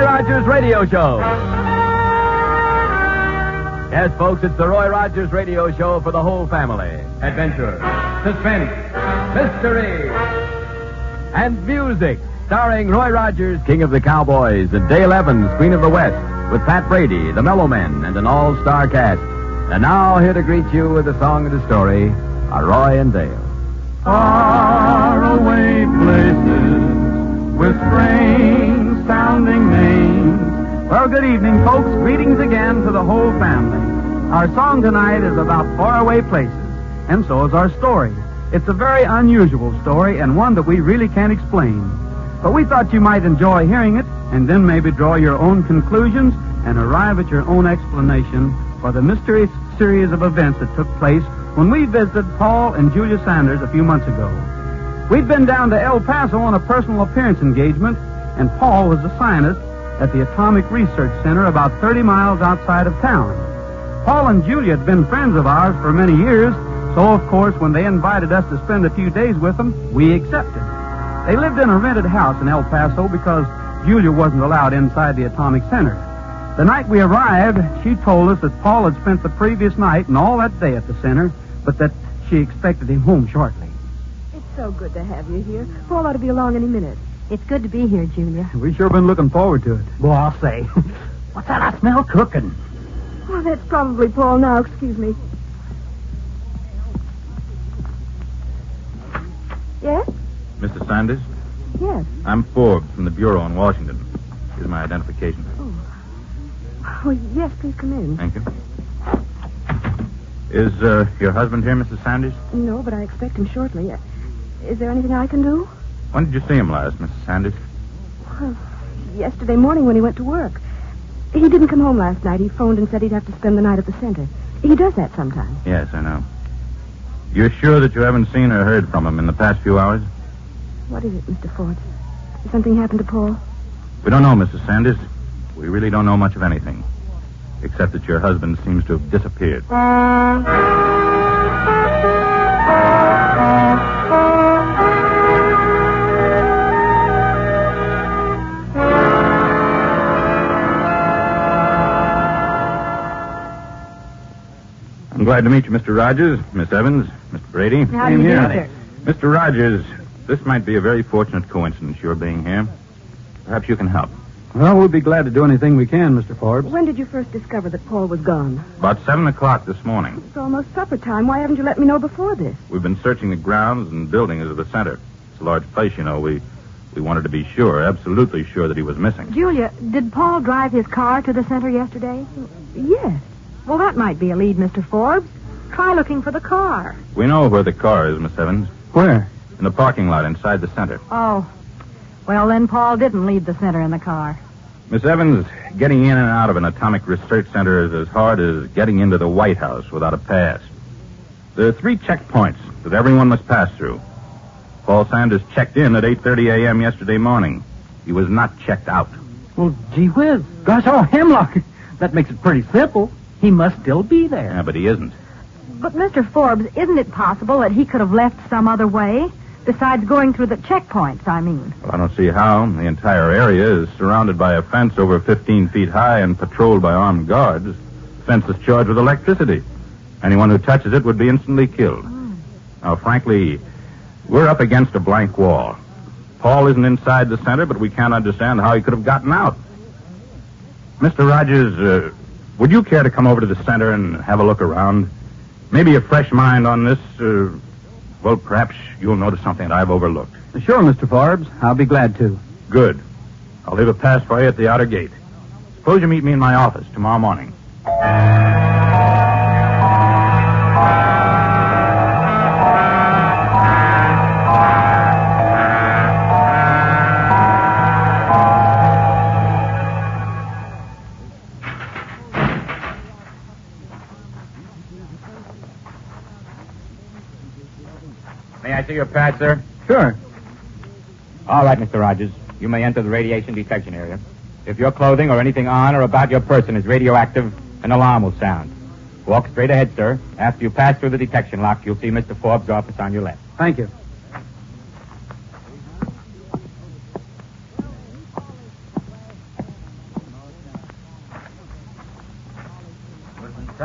Rogers Radio Show. Yes, folks, it's the Roy Rogers Radio Show for the whole family. Adventure, suspense, mystery, and music. Starring Roy Rogers, King of the Cowboys, and Dale Evans, Queen of the West, with Pat Brady, the Mellow Men, and an all-star cast. And now, here to greet you with the song of the story are Roy and Dale. Far away places with strange sounding names. Well, good evening, folks. Greetings again to the whole family. Our song tonight is about faraway places, and so is our story. It's a very unusual story and one that we really can't explain. But we thought you might enjoy hearing it and then maybe draw your own conclusions and arrive at your own explanation for the mysterious series of events that took place when we visited Paul and Julia Sanders a few months ago. We'd been down to El Paso on a personal appearance engagement, and Paul was a scientist at the Atomic Research Center about 30 miles outside of town. Paul and Julia had been friends of ours for many years, so of course when they invited us to spend a few days with them, we accepted. They lived in a rented house in El Paso because Julia wasn't allowed inside the Atomic Center. The night we arrived, she told us that Paul had spent the previous night and all that day at the center, but that she expected him home shortly. It's so good to have you here. Paul ought to be along any minute. It's good to be here, Julia. We've sure been looking forward to it. Boy, I'll say. What's that I smell cooking? Well, that's probably Paul now. Excuse me. Yes? Mr. Sanders? Yes. I'm Forbes from the Bureau in Washington. Here's my identification. Oh, yes, please come in. Thank you. Is your husband here, Mrs. Sanders? No, but I expect him shortly. Is there anything I can do? When did you see him last, Mrs. Sanders? Well, yesterday morning when he went to work. He didn't come home last night. He phoned and said he'd have to spend the night at the center. He does that sometimes. Yes, I know. You're sure that you haven't seen or heard from him in the past few hours? What is it, Mr. Forbes? Did something happen to Paul? We don't know, Mrs. Sanders. We really don't know much of anything, except that your husband seems to have disappeared. I'm glad to meet you, Mr. Rogers, Miss Evans, Mr. Brady. How do you do, sir? Mr. Rogers, this might be a very fortunate coincidence, your being here. Perhaps you can help. Well, we'll be glad to do anything we can, Mr. Forbes. When did you first discover that Paul was gone? About 7 o'clock this morning. It's almost supper time. Why haven't you let me know before this? We've been searching the grounds and buildings of the center. It's a large place, you know. We wanted to be sure, absolutely sure, that he was missing. Julia, did Paul drive his car to the center yesterday? Yes. Well, that might be a lead, Mr. Forbes. Try looking for the car. We know where the car is, Miss Evans. Where? In the parking lot inside the center. Oh. Well, then Paul didn't leave the center in the car. Miss Evans, getting in and out of an atomic research center is as hard as getting into the White House without a pass. There are 3 checkpoints that everyone must pass through. Paul Sanders checked in at 8:30 a.m. yesterday morning. He was not checked out. Well, gee whiz. Gosh, oh, hemlock. That makes it pretty simple. He must still be there. Yeah, but he isn't. But, Mr. Forbes, isn't it possible that he could have left some other way? Besides going through the checkpoints, I mean. Well, I don't see how. The entire area is surrounded by a fence over 15 feet high and patrolled by armed guards. The fence is charged with electricity. Anyone who touches it would be instantly killed. Now, frankly, we're up against a blank wall. Paul isn't inside the center, but we can't understand how he could have gotten out. Mr. Rogers, would you care to come over to the center and have a look around? Maybe a fresh mind on this, well, perhaps you'll notice something that I've overlooked. Sure, Mr. Forbes. I'll be glad to. Good. I'll leave a pass for you at the outer gate. Suppose you meet me in my office tomorrow morning. May I see your pass, sir? Sure. All right, Mr. Rogers. You may enter the radiation detection area. If your clothing or anything on or about your person is radioactive, an alarm will sound. Walk straight ahead, sir. After you pass through the detection lock, you'll see Mr. Forbes' office on your left. Thank you.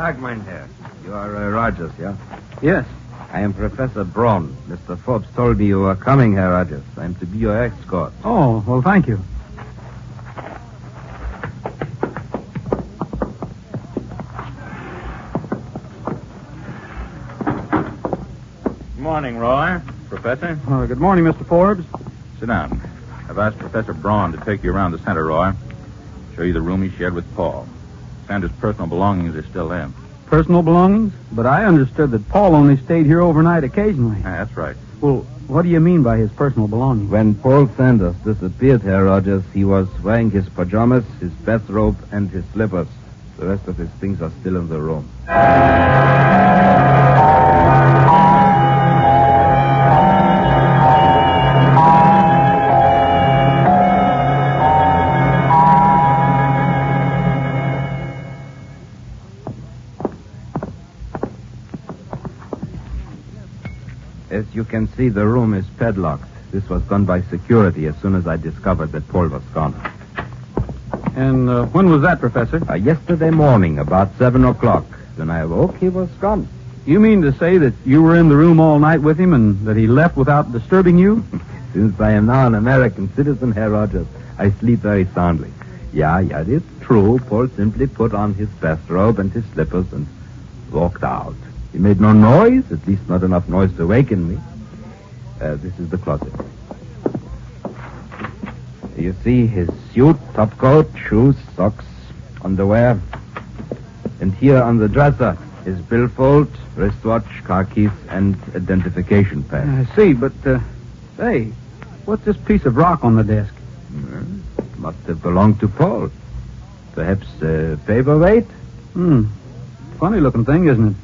Tag, mein Herr. You are Rogers, yeah? Yes. I am Professor Braun. Mr. Forbes told me you were coming, Herr Rogers. I am to be your escort. Oh, well, thank you. Good morning, Roy. Professor. Good morning, Mr. Forbes. Sit down. I've asked Professor Braun to take you around the center, Roy. Show you the room he shared with Paul. Sanders' personal belongings are still there. Personal belongings? But I understood that Paul only stayed here overnight occasionally. That's right. Well, what do you mean by his personal belongings? When Paul Sanders disappeared, Herr Rogers, he was wearing his pajamas, his bathrobe, and his slippers. The rest of his things are still in the room. As you can see, the room is padlocked. This was done by security as soon as I discovered that Paul was gone. And when was that, Professor? Yesterday morning, about 7 o'clock. When I awoke, he was gone. You mean to say that you were in the room all night with him and that he left without disturbing you? Since I am now an American citizen, Herr Rogers, I sleep very soundly. Yeah, it's true. Paul simply put on his bathrobe and his slippers and walked out. He made no noise, at least not enough noise to awaken me. This is the closet. You see his suit, topcoat, shoes, socks, underwear. And here on the dresser, his billfold, wristwatch, car keys, and identification pass. I see, but, hey, what's this piece of rock on the desk? It must have belonged to Paul. Perhaps a paperweight? Funny-looking thing, isn't it?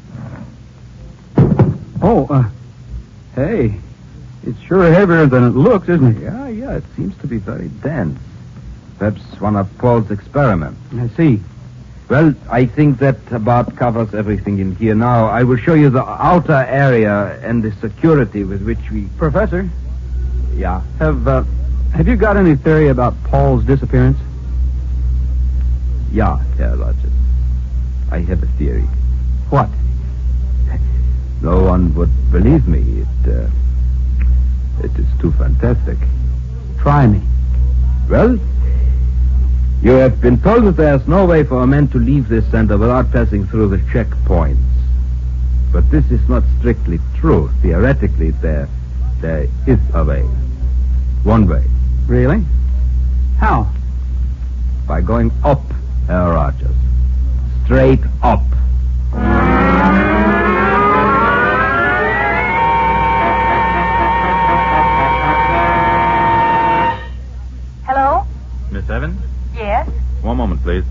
Oh, hey, it's sure heavier than it looks, isn't it? Yeah, it seems to be very dense. Perhaps one of Paul's experiments. I see. Well, I think that about covers everything in here. Now, I will show you the outer area and the security with which we... Professor? Yeah? Have you got any theory about Paul's disappearance? Yeah, Herr Rogers. I have a theory. What? No one would believe me. It is too fantastic. Try me. Well, you have been told that there's no way for a man to leave this center without passing through the checkpoints. But this is not strictly true. Theoretically, there is a way. One way. Really? How? By going up, Herr Rogers. Straight up. Miss Evans? Yes? One moment, please.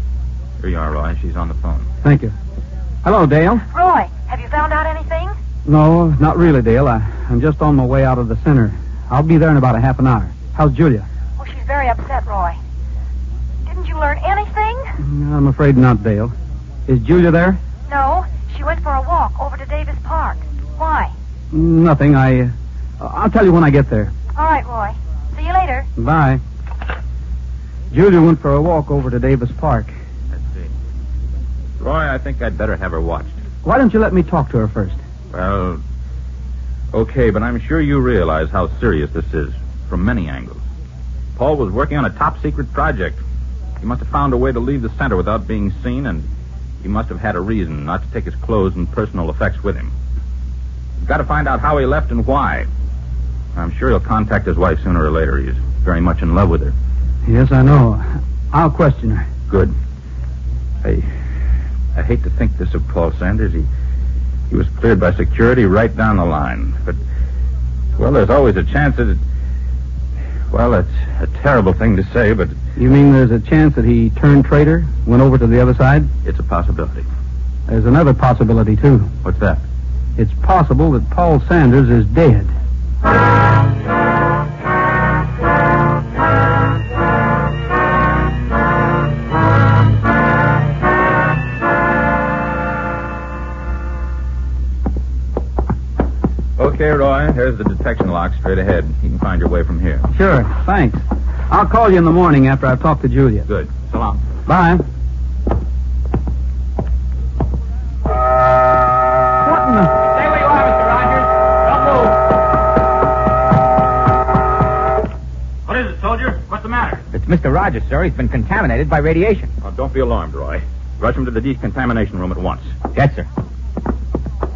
Here you are, Roy. She's on the phone. Thank you. Hello, Dale. Roy, have you found out anything? No, not really, Dale. I'm just on my way out of the center. I'll be there in about a half an hour. How's Julia? Oh, she's very upset, Roy. Didn't you learn anything? I'm afraid not, Dale. Is Julia there? No, she went for a walk over to Davis Park. Why? Nothing. I'll tell you when I get there. All right, Roy. See you later. Bye. Julia went for a walk over to Davis Park. Let's see. Roy, I think I'd better have her watched. Why don't you let me talk to her first? Well, okay, but I'm sure you realize how serious this is from many angles. Paul was working on a top-secret project. He must have found a way to leave the center without being seen, and he must have had a reason not to take his clothes and personal effects with him. We've got to find out how he left and why. I'm sure he'll contact his wife sooner or later. He's very much in love with her. Yes, I know. I'll question her. Good. I hate to think this of Paul Sanders. He was cleared by security right down the line. But, well, there's always a chance that it... Well, it's a terrible thing to say, but... You mean there's a chance that he turned traitor, went over to the other side? It's a possibility. There's another possibility, too. What's that? It's possible that Paul Sanders is dead. Okay, Roy, here's the detection lock straight ahead. You can find your way from here. Sure, thanks. I'll call you in the morning after I've talked to Julia. Good. So long. Bye. soldier. What's the matter? It's Mr. Rogers, sir. He's been contaminated by radiation. Oh, don't be alarmed, Roy. Rush him to the decontamination room at once. Yes, sir.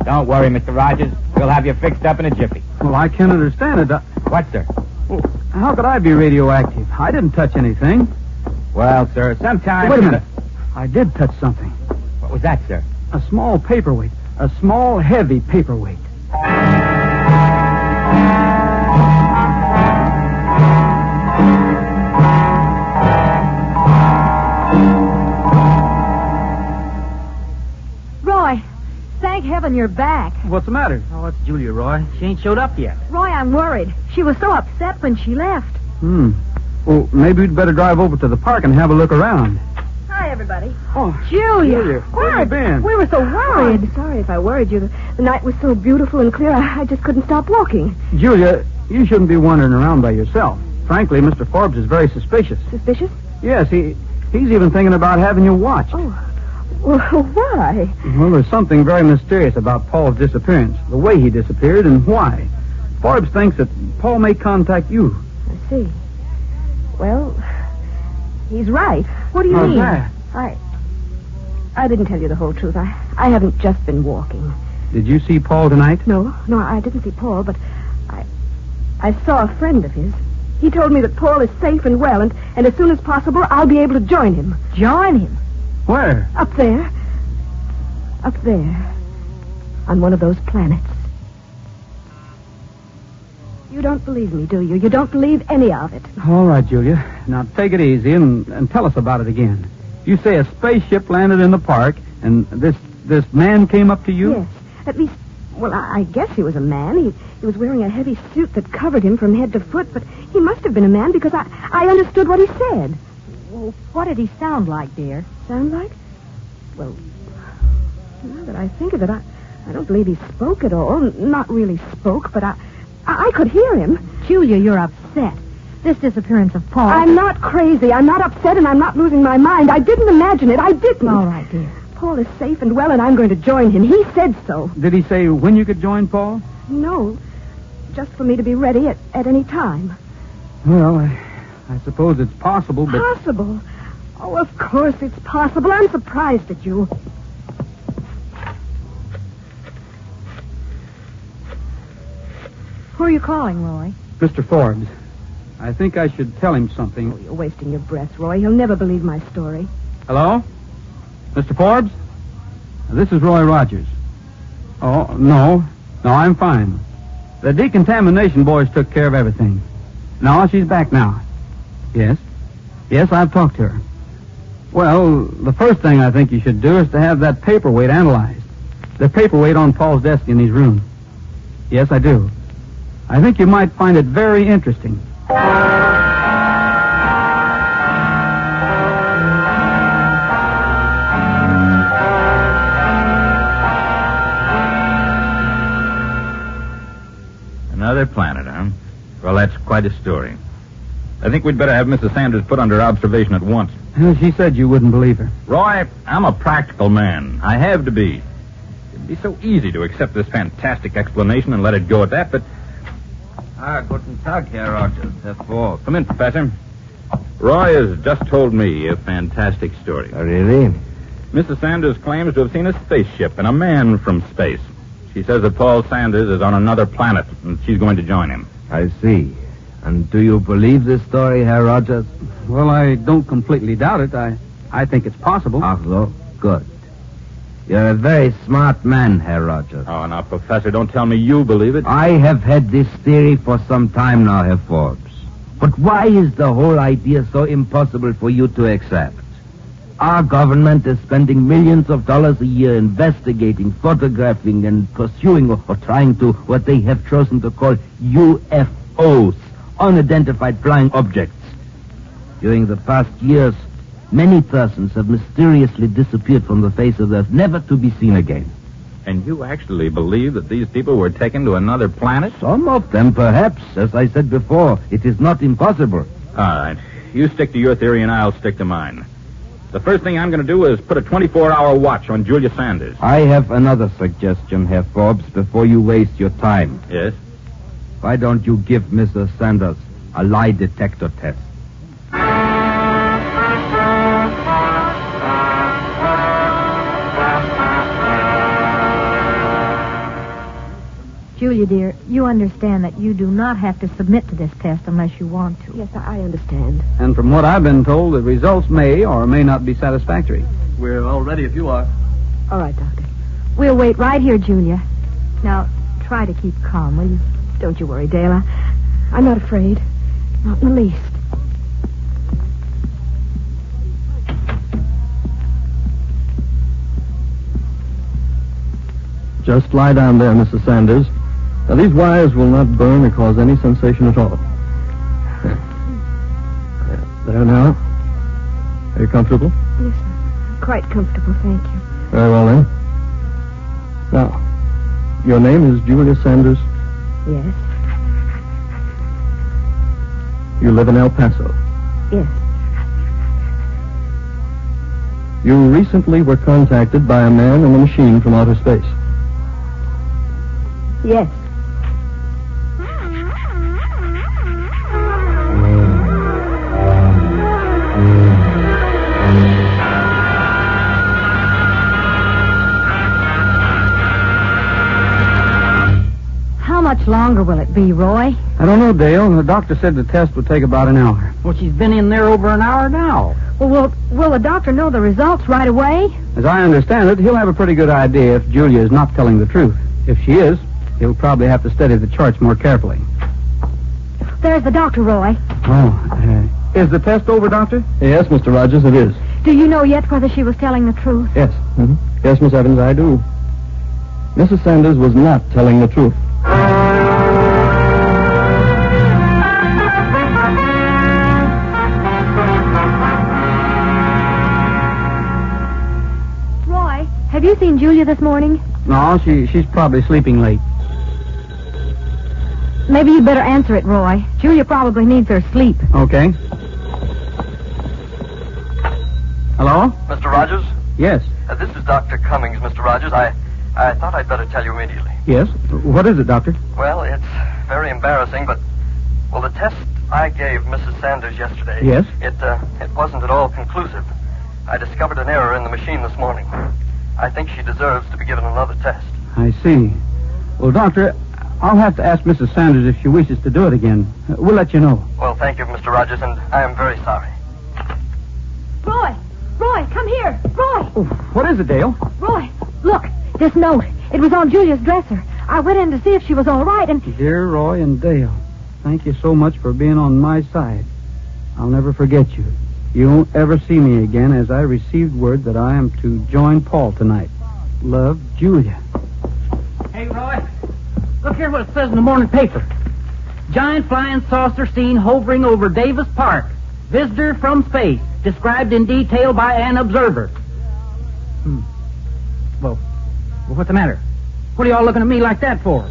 Don't worry, Mr. Rogers. We'll have you fixed up in a jiffy. Well, I can't understand it. What, sir? Well, how could I be radioactive? I didn't touch anything. Well, sir, sometimes... Wait a minute. I did touch something. What was that, sir? A small paperweight. A small, heavy paperweight. Roy, thank heaven you're back. What's the matter? Oh, it's Julia, Roy. She ain't showed up yet. Roy, I'm worried. She was so upset when she left. Well, maybe we'd better drive over to the park and have a look around. Hi, everybody. Oh, Julia. where have you been? We were so Oh, worried. I'm sorry if I worried you. The night was so beautiful and clear, I just couldn't stop walking. Julia, you shouldn't be wandering around by yourself. Frankly, Mr. Forbes is very suspicious. Suspicious? Yes, he's even thinking about having you watched. Oh. Well, why? Well, there's something very mysterious about Paul's disappearance, the way he disappeared and why. Forbes thinks that Paul may contact you. I see. Well, he's right. What do you How's mean? that? I didn't tell you the whole truth. I haven't just been walking. Did you see Paul tonight? No, I didn't see Paul, but I saw a friend of his. He told me that Paul is safe and well, and as soon as possible, I'll be able to join him. Join him? Where? Up there. Up there. On one of those planets. You don't believe me, do you? You don't believe any of it. All right, Julia. Now take it easy and tell us about it again. You say a spaceship landed in the park, and this man came up to you? Yes. At least, well, I guess he was a man. He was wearing a heavy suit that covered him from head to foot, but he must have been a man because I understood what he said. Well, what did he sound like, dear? Sound like? Well, now that I think of it, I don't believe he spoke at all. Not really spoke, but I could hear him. Julia, you're upset. This disappearance of Paul... I'm not crazy. I'm not upset, and I'm not losing my mind. I didn't imagine it. I didn't. All right, dear. Paul is safe and well, and I'm going to join him. He said so. Did he say when you could join Paul? No, just for me to be ready at any time. Well, I suppose it's possible, but... Possible? Oh, of course it's possible. I'm surprised at you. Who are you calling, Roy? Mr. Forbes, I think I should tell him something. Oh, you're wasting your breath, Roy. He'll never believe my story. Hello? Mr. Forbes? This is Roy Rogers. Oh, no, I'm fine. The decontamination boys took care of everything. No, she's back now. Yes, I've talked to her. Well, the first thing I think you should do is to have that paperweight analyzed. The paperweight on Paul's desk in his room. Yes, I do. I think you might find it very interesting. Another planet, huh? Well, that's quite a story. I think we'd better have Mrs. Sanders put under observation at once. She said you wouldn't believe her. Roy, I'm a practical man. I have to be. It'd be so easy to accept this fantastic explanation and let it go at that, but... Guten Tag, Herr Rogers. Herr Forbes. Come in, Professor. Roy has just told me a fantastic story. Really? Mrs. Sanders claims to have seen a spaceship and a man from space. She says that Paul Sanders is on another planet, and she's going to join him. I see. And do you believe this story, Herr Rogers? Well, I don't completely doubt it. I think it's possible. Ach so? Good. You're a very smart man, Herr Rogers. Oh, now, Professor, don't tell me you believe it. I have had this theory for some time now, Herr Forbes. But why is the whole idea so impossible for you to accept? Our government is spending millions of dollars a year investigating, photographing, and pursuing or trying to what they have chosen to call UFOs, unidentified flying objects. During the past years, many persons have mysteriously disappeared from the face of the earth, never to be seen again. And you actually believe that these people were taken to another planet? Some of them, perhaps. As I said before, it is not impossible. All right. You stick to your theory and I'll stick to mine. The first thing I'm going to do is put a 24-hour watch on Julia Sanders. I have another suggestion, Herr Forbes, before you waste your time. Yes? Why don't you give Mrs. Sanders a lie detector test? Julia, dear, you understand that you do not have to submit to this test unless you want to. Yes, I understand. And from what I've been told, the results may or may not be satisfactory. We're all ready if you are. All right, Doctor. We'll wait right here, Julia. Now, try to keep calm, will you? Don't you worry, Dale. I'm not afraid. Not in the least. Just lie down there, Mrs. Sanders. Now, these wires will not burn or cause any sensation at all. There now. Are you comfortable? Yes, sir. Quite comfortable, thank you. Very well, then. Now, your name is Julia Sanders. Yes. You live in El Paso. Yes. You recently were contacted by a man in a machine from outer space. Yes. How much longer will it be, Roy? I don't know, Dale. The doctor said the test would take about an hour. Well, she's been in there over an hour now. Well, will the doctor know the results right away? As I understand it, he'll have a pretty good idea if Julia is not telling the truth. If she is, he'll probably have to study the charts more carefully. There's the doctor, Roy. Oh, is the test over, Doctor? Yes, Mr. Rogers, it is. Do you know yet whether she was telling the truth? Yes. Mm-hmm. Yes, Miss Evans, I do. Mrs. Sanders was not telling the truth. Roy, have you seen Julia this morning? No, she's probably sleeping late. Maybe you'd better answer it, Roy. Julia probably needs her sleep. Okay. Hello? Mr. Rogers? Yes. This is Dr. Cummings, Mr. Rogers. I thought I'd better tell you immediately. Yes? What is it, Doctor? Well, it's very embarrassing, but, well, the test I gave Mrs. Sanders yesterday... Yes? It wasn't at all conclusive. I discovered an error in the machine this morning. I think she deserves to be given another test. I see. Well, Doctor, I'll have to ask Mrs. Sanders if she wishes to do it again. We'll let you know. Well, thank you, Mr. Rogers, and I am very sorry. Roy, come here. Roy! Oh, what is it, Dale? Roy, look, this note. It was on Julia's dresser. I went in to see if she was all right, and... Dear Roy and Dale, thank you so much for being on my side. I'll never forget you. You won't ever see me again, as I received word that I am to join Paul tonight. Love, Julia. Hey, Roy, look here what it says in the morning paper. Giant flying saucer seen hovering over Davis Park. Visitor from space, described in detail by an observer. Well, what's the matter? What are y'all looking at me like that for?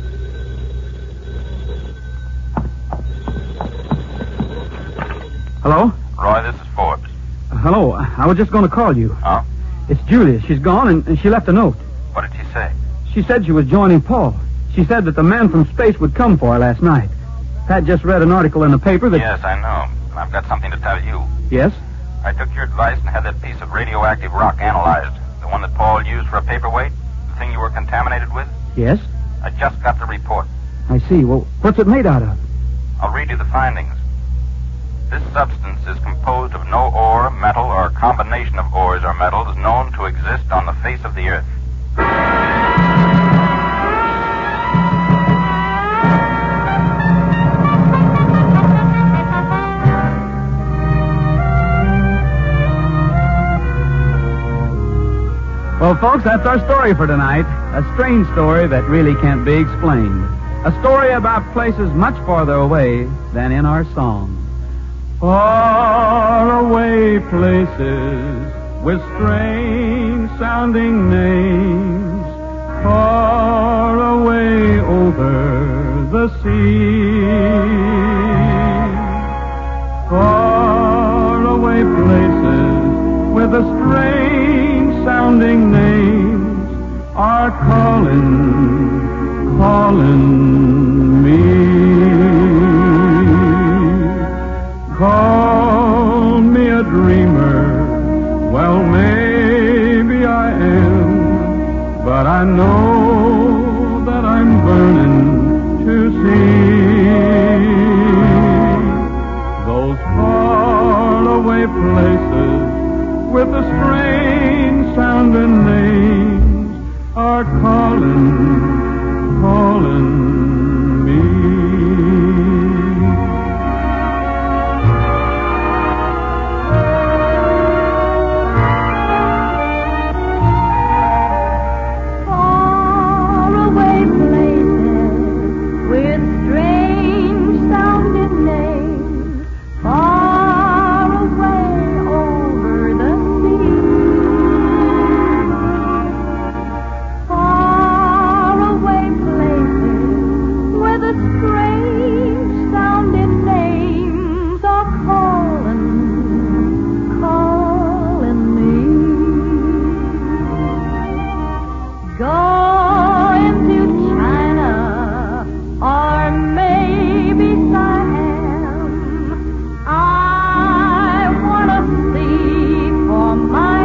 Hello? Roy, this is Forbes. Hello. I was just going to call you. Oh? It's Julia. She's gone, and she left a note. What did she say? She said she was joining Paul. She said that the man from space would come for her last night. Pat just read an article in the paper that... Yes, I know. I've got something to tell you. Yes? I took your advice and had that piece of radioactive rock analyzed. The one that Paul used for a paperweight? The thing you were contaminated with? Yes? I just got the report. I see. Well, what's it made out of? I'll read you the findings. This substance is composed of no ore, metal, or combination of ores or metals known to exist on the face of the earth. Well, folks, that's our story for tonight. A strange story that really can't be explained. A story about places much farther away than in our song. Far away places with strange sounding names, far away over the sea. Far away places with a strange sounding names are calling me. Call me a dreamer, well, maybe I am, but I know that I'm burning to see those faraway places with the strange sounding names are calling me. Faraway places with strange sounding names, far away over the sea. Far away places where the strange sounding names are calling me. Going to China or maybe Siam. I want to see for myself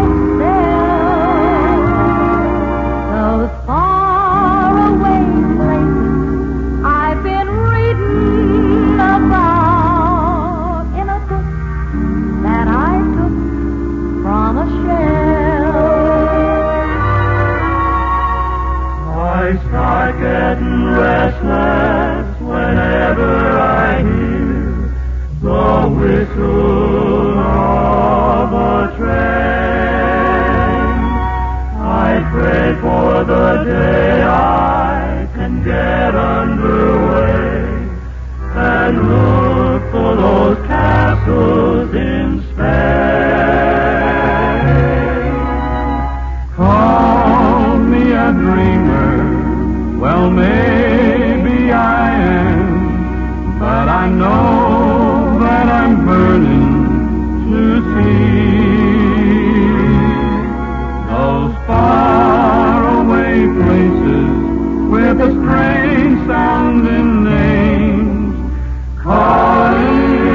those faraway places I've been reading about in a book that I took from a shelf. I start getting restless whenever I hear the whistle of a train. I pray for the day I can get underway and look for those castles in Spain. Call me a dreamer, well maybe I am, but I know that I'm burning to see those faraway places with the strange sounding names calling me.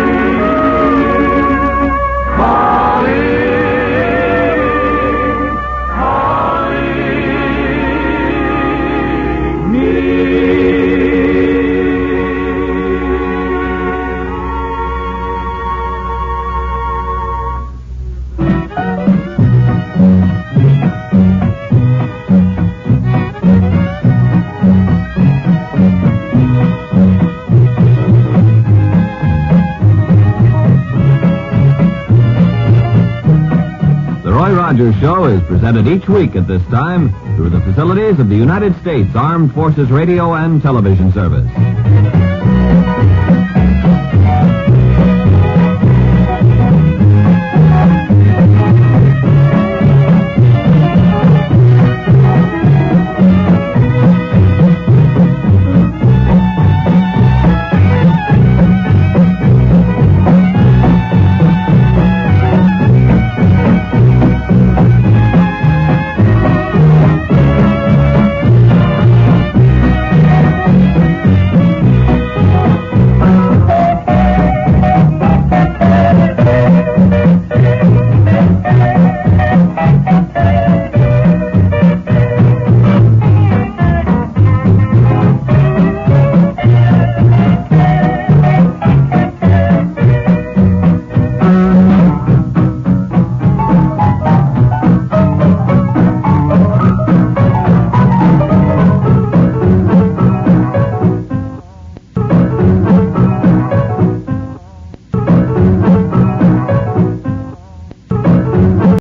The Roy Rogers Show is presented each week at this time through the facilities of the United States Armed Forces Radio and Television Service.